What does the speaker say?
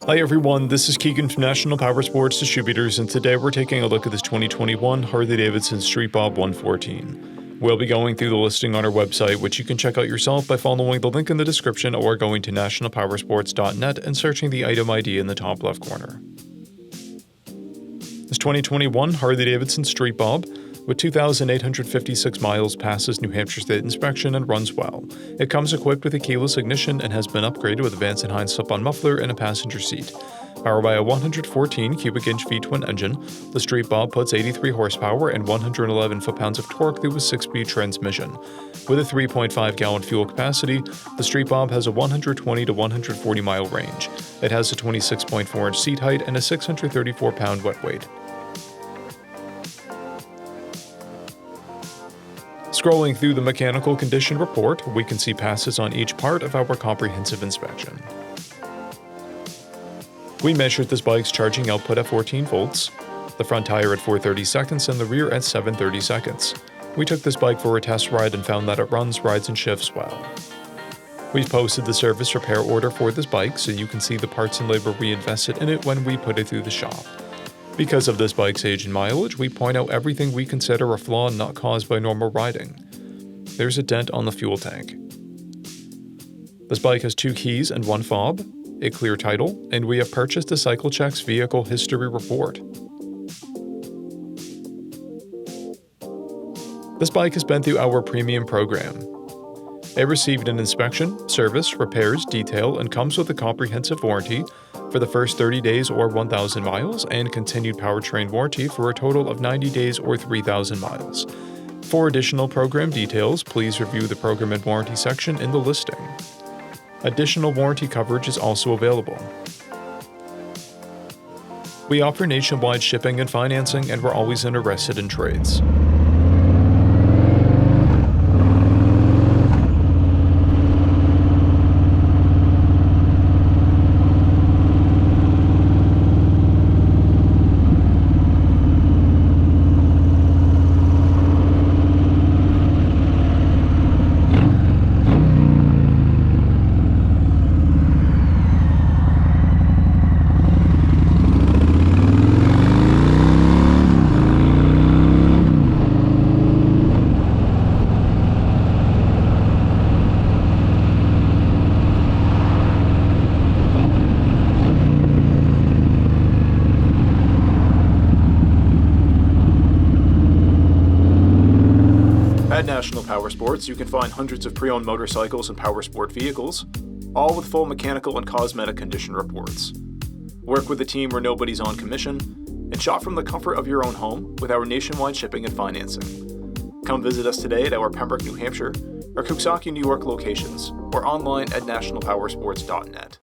Hi everyone, this is Keegan from National Powersports Distributors, and today we're taking a look at this 2021 Harley-Davidson Street Bob 114. We'll be going through the listing on our website, which you can check out yourself by following the link in the description or going to nationalpowersports.net and searching the item ID in the top left corner. This 2021 Harley-Davidson Street Bob with 2,856 miles passes New Hampshire State inspection and runs well. It comes equipped with a keyless ignition and has been upgraded with a Vance & Hines slip-on muffler and a passenger seat. Powered by a 114 cubic inch V-twin engine, the Street Bob puts 83 horsepower and 111 foot-pounds of torque through a 6-speed transmission. With a 3.5-gallon fuel capacity, the Street Bob has a 120 to 140 mile range. It has a 26.4-inch seat height and a 634-pound wet weight. Scrolling through the mechanical condition report, we can see passes on each part of our comprehensive inspection. We measured this bike's charging output at 14 volts, the front tire at 430 seconds and the rear at 730 seconds. We took this bike for a test ride and found that it runs, rides, and shifts well. We've posted the service repair order for this bike so you can see the parts and labor we invested in it when we put it through the shop. Because of this bike's age and mileage, we point out everything we consider a flaw not caused by normal riding. There's a dent on the fuel tank. This bike has 2 keys and 1 fob, a clear title, and we have purchased a CycleCheck's vehicle history report. This bike has been through our premium program. It received an inspection, service, repairs, detail, and comes with a comprehensive warranty for the first 30 days or 1,000 miles and continued powertrain warranty for a total of 90 days or 3,000 miles. For additional program details, please review the program and warranty section in the listing. Additional warranty coverage is also available. We offer nationwide shipping and financing, and we're always interested in trades. At National Powersports, you can find hundreds of pre-owned motorcycles and powersport vehicles, all with full mechanical and cosmetic condition reports. Work with a team where nobody's on commission, and shop from the comfort of your own home with our nationwide shipping and financing. Come visit us today at our Pembroke, New Hampshire, or Coxsackie, New York locations, or online at nationalpowersports.net.